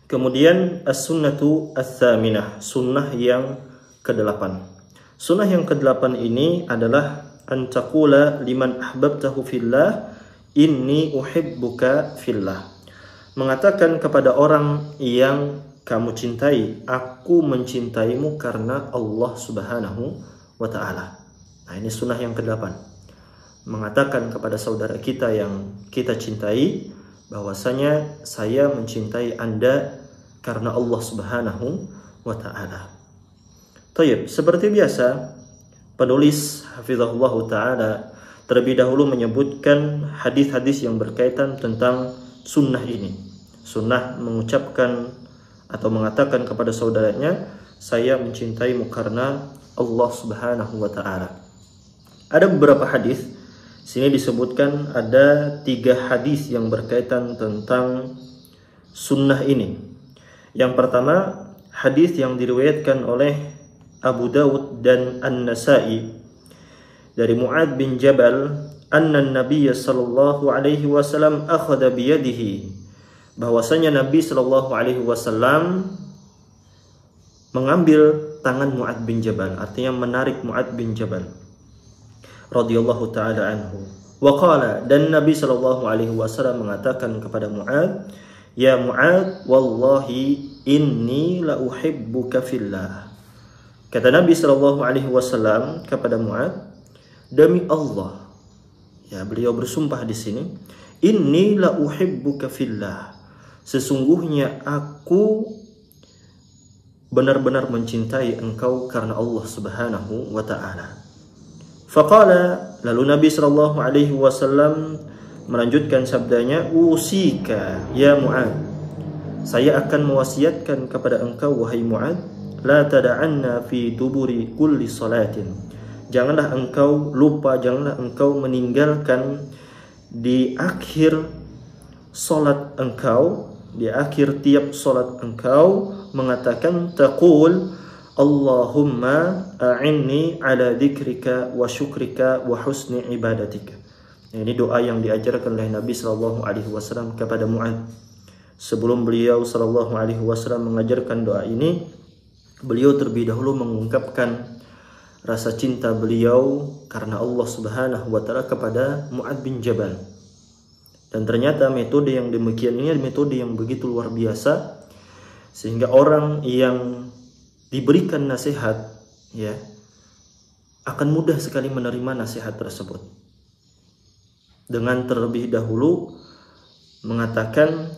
Kemudian as-sunnatu ats-tsaminah, sunnah yang ke-8. Sunnah yang ke-8 ini adalah an taqula liman ahbabtahu fillah inni uhibbuka fillah. Mengatakan kepada orang yang kamu cintai, aku mencintaimu karena Allah Subhanahu wa taala. Nah, ini sunnah yang ke-8. Mengatakan kepada saudara kita yang kita cintai bahwasanya saya mencintai Anda karena Allah Subhanahu wa taala. Tayyib, seperti biasa penulis hafizahullah taala terlebih dahulu menyebutkan hadis-hadis yang berkaitan tentang sunnah ini. Sunnah mengucapkan atau mengatakan kepada saudaranya, saya mencintaimu karena Allah Subhanahu wa taala. Ada beberapa hadis. Sini disebutkan ada 3 hadis yang berkaitan tentang sunnah ini. Yang pertama, hadis yang diriwayatkan oleh Abu Dawud dan An-Nasa'i dari Mu'adz bin Jabal, anna Nabiy sallallahu alaihi wasallam akhadha bi yadihi, bahwasanya Nabi sallallahu alaihi wasallam mengambil tangan Mu'adz bin Jabal, artinya menarik Mu'adz bin Jabal radhiyallahu taala anhu. Wa qala, dan Nabi sallallahu alaihi wasallam mengatakan kepada Mu'adz, ya Mu'adz, wallahi inni la uhibbuka fillah. Kata Nabi sallallahu alaihi wasallam kepada Mu'adz, demi Allah, ya beliau bersumpah di sini, inni la uhibbuka fillah, sesungguhnya aku benar-benar mencintai engkau karena Allah Subhanahu wa taala. Faqala, lalu Nabi sallallahu alaihi wasallam melanjutkan sabdanya, usika ya Mu'adz, saya akan mewasiatkan kepada engkau wahai Mu'adz, la tada'anna fi duburi kulli salatin, janganlah engkau lupa, janganlah engkau meninggalkan di akhir salat engkau, di akhir tiap salat engkau mengatakan taqul Allahumma a'inni ala dzikrika wa syukrika wa husni ibadatika. Ini doa yang diajarkan oleh Nabi sallallahu alaihi wasallam kepada Mu'adz. Sebelum beliau sallallahu alaihi wasallam mengajarkan doa ini, beliau terlebih dahulu mengungkapkan rasa cinta beliau karena Allah Subhanahu wa taala kepada Mu'adz bin Jabal. Dan ternyata metode yang demikian ini metode yang begitu luar biasa, sehingga orang yang diberikan nasihat ya akan mudah sekali menerima nasihat tersebut dengan terlebih dahulu mengatakan,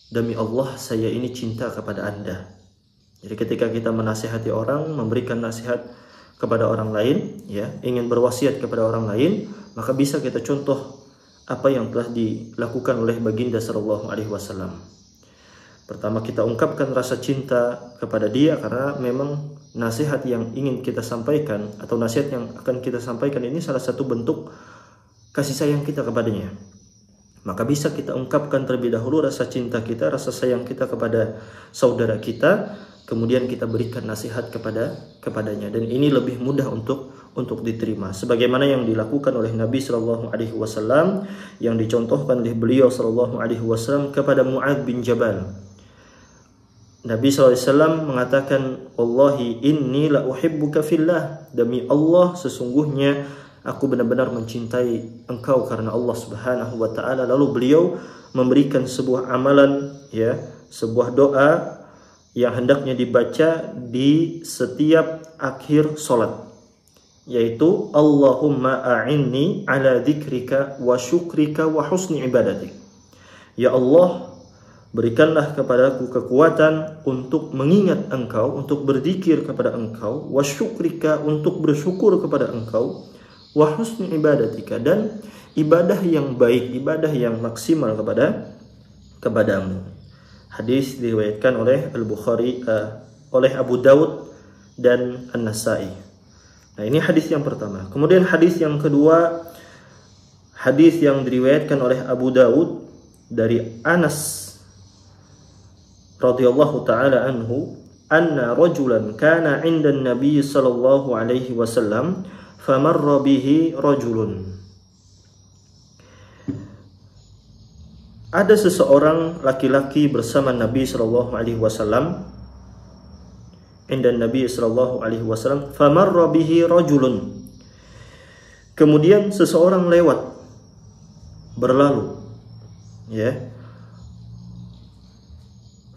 demi Allah saya ini cinta kepada Anda. Jadi ketika kita menasihati orang, memberikan nasihat kepada orang lain, ya, ingin berwasiat kepada orang lain, maka bisa kita contoh apa yang telah dilakukan oleh baginda sallallahu alaihi wasallam. Pertama, kita ungkapkan rasa cinta kepada dia karena memang nasihat yang ingin kita sampaikan atau nasihat yang akan kita sampaikan ini salah satu bentuk kasih sayang kita kepadanya. Maka bisa kita ungkapkan terlebih dahulu rasa cinta kita, rasa sayang kita kepada saudara kita, kemudian kita berikan nasihat kepadanya, dan ini lebih mudah untuk diterima. Sebagaimana yang dilakukan oleh Nabi Shallallahu Alaihi Wasallam, yang dicontohkan oleh beliau Shallallahu Alaihi Wasallam kepada Mu'adz bin Jabal. Nabi SAW mengatakan, Wallahi inni la uhibbuka fillah, demi Allah sesungguhnya aku benar-benar mencintai engkau karena Allah Subhanahu wa taala. Lalu beliau memberikan sebuah amalan, ya, sebuah doa yang hendaknya dibaca di setiap akhir salat, yaitu Allahumma a'inni ala dzikrika wa syukrika wa husni ibadatik. Ya Allah, berikanlah kepadaku kekuatan untuk mengingat engkau, untuk berzikir kepada engkau, wa syukrika, untuk bersyukur kepada engkau, wa husni ibadatika, dan ibadah yang baik, ibadah yang maksimal kepadamu. Hadis diriwayatkan oleh Al-Bukhari, oleh Abu Dawud dan An-Nasa'i. Nah, ini hadis yang pertama. Kemudian hadis yang kedua, hadis yang diriwayatkan oleh Abu Dawud dari Anas radhiyallahu taala anhu, anna rajulan kana 'inda an-nabiy sallallahu alaihi wasallam famarra bihi rajulun. ada seseorang laki-laki bersama Nabi sallallahu alaihi wasallam. Inda Nabi sallallahu alaihi wasallam, famarra bihi rajulun. Kemudian seseorang lewat, berlalu, ya.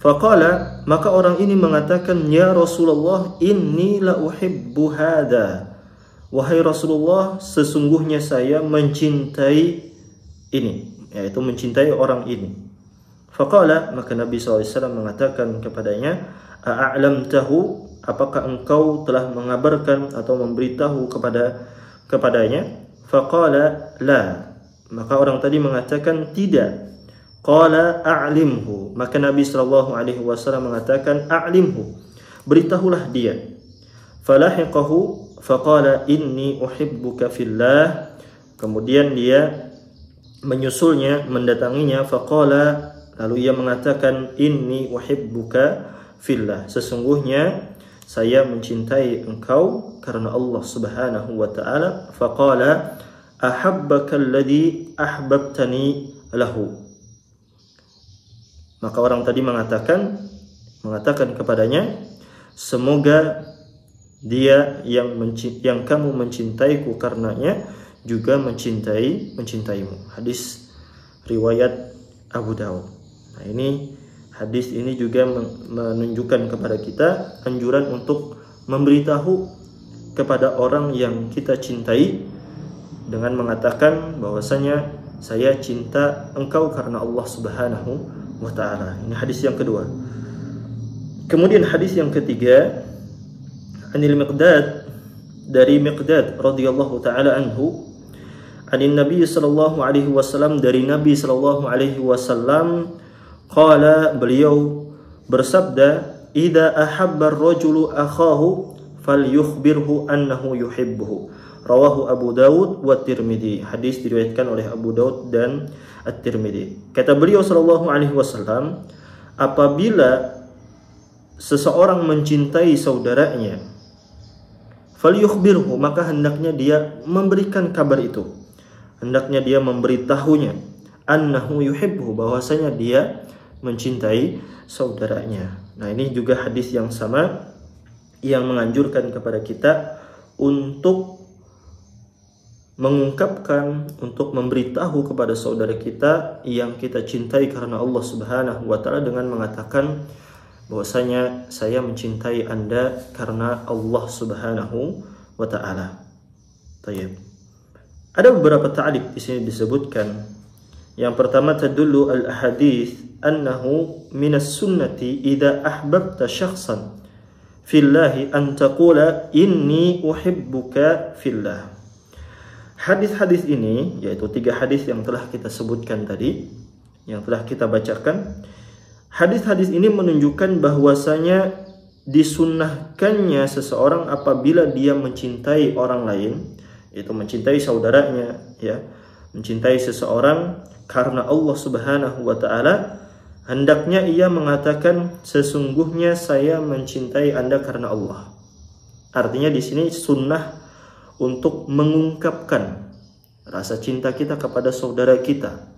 Faqala, maka orang ini mengatakan, ya Rasulullah, inni la uhibbu hadha. Wahai Rasulullah, sesungguhnya saya mencintai ini, yaitu mencintai orang ini. Faqala, maka Nabi SAW mengatakan kepadanya, a'lamtahu, apakah engkau telah mengabarkan atau memberitahu kepadanya? Faqala la, maka orang tadi mengatakan tidak. Qala a'limhu, maka Nabi SAW mengatakan a'limhu, beritahulah dia. Falahiqahu faqala inni uhibbuka fillah, kemudian dia menyusulnya, mendatanginya. Faqala, lalu ia mengatakan inni uhibbuka fillah, sesungguhnya saya mencintai engkau karena Allah Subhanahu wa taala. Faqala ahabbaka alladhi ahbabtani lahu, maka orang tadi mengatakan kepadanya, semoga dia yang kamu mencintaiku karenanya juga mencintaimu. Hadis riwayat Abu Dawud. Nah, hadis ini juga menunjukkan kepada kita anjuran untuk memberitahu kepada orang yang kita cintai dengan mengatakan bahwasanya saya cinta engkau karena Allah Subhanahu wa ta'ala. Ini hadis yang kedua. Kemudian hadis yang ketiga, anil Miqdad, dari Miqdad radhiyallahu taala anhu, anin Nabi sallallahu alaihi wasallam, dari Nabi sallallahu alaihi wasallam, qala, beliau bersabda, idza ahabba ar-rajulu akhahu falyukhbirhu annahu yuhibbuhu. Rawahu Abu Dawud wa Tirmidzi. Hadis diriwayatkan oleh Abu Dawud dan At-Tirmidzi. Kata beliau sallallahu alaihi wasallam, apabila seseorang mencintai saudaranya, falyukhbirhu, maka hendaknya dia memberikan kabar itu, hendaknya dia memberitahunya, annahu yuhibbuhu, bahwasanya dia mencintai saudaranya. Nah, ini juga hadis yang sama yang menganjurkan kepada kita untuk mengungkapkan, untuk memberitahu kepada saudara kita yang kita cintai karena Allah Subhanahu wa taala dengan mengatakan bahwasanya saya mencintai Anda karena Allah Subhanahu wa taala. Baik. Ada beberapa ta'liq di sini disebutkan. Yang pertama, tadullu al-ahadits annahu minas sunnati idza ahbabta syakhsan fillahi an taqula inni uhibbuka fillah. Hadis-hadis ini, yaitu 3 hadis yang telah kita sebutkan tadi, yang telah kita bacakan, hadis-hadis ini menunjukkan bahwasanya disunnahkannya seseorang apabila dia mencintai orang lain, yaitu mencintai saudaranya, ya, mencintai seseorang karena Allah Subhanahu wa taala, hendaknya ia mengatakan sesungguhnya saya mencintai Anda karena Allah. Artinya di sini sunnah untuk mengungkapkan rasa cinta kita kepada saudara kita.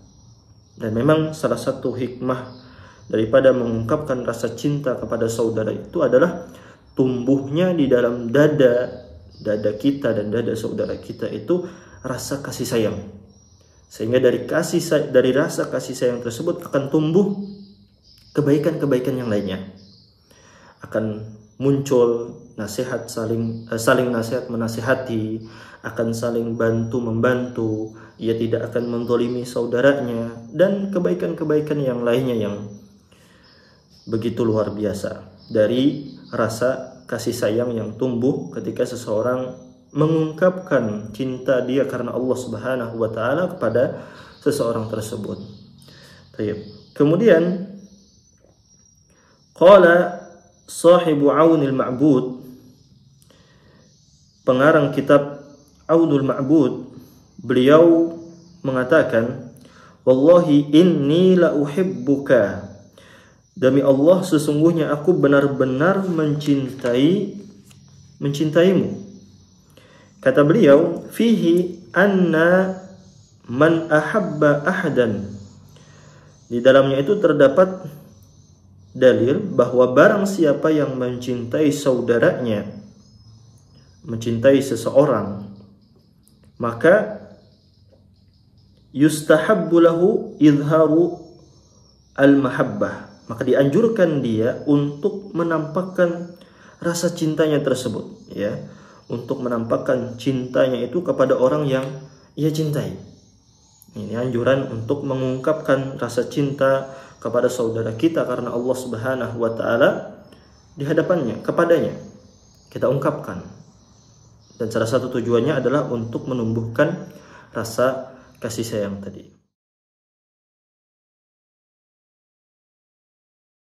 Dan memang salah satu hikmah daripada mengungkapkan rasa cinta kepada saudara itu adalah tumbuhnya di dalam dada kita dan dada saudara kita itu rasa kasih sayang. Sehingga dari rasa kasih sayang tersebut akan tumbuh kebaikan-kebaikan yang lainnya. Akan muncul nasihat, saling nasihat menasihati, akan saling bantu membantu, ia tidak akan menzalimi saudaranya, dan kebaikan-kebaikan yang lainnya yang begitu luar biasa dari rasa kasih sayang yang tumbuh ketika seseorang mengungkapkan cinta dia karena Allah Subhanahu wa taala kepada seseorang tersebut. Kemudian qala sahibu Aunil Ma'bud, pengarang kitab Aunul Ma'bud, beliau mengatakan, wallahi inni la uhibbuka, demi Allah sesungguhnya aku benar-benar mencintaimu. Kata beliau, fihi anna man ahabba ahadan, Di dalamnya itu terdapat dalil bahwa barang siapa yang mencintai saudaranya, mencintai seseorang, maka yustahabbu lahu izharu al-mahabbah, maka dianjurkan dia untuk menampakkan rasa cintanya tersebut, ya, untuk menampakkan cintanya itu kepada orang yang ia cintai. Ini anjuran untuk mengungkapkan rasa cinta kepada saudara kita karena Allah Subhanahu wa taala di hadapannya, kepadanya. Kita ungkapkan. Dan salah satu tujuannya adalah untuk menumbuhkan rasa kasih sayang tadi.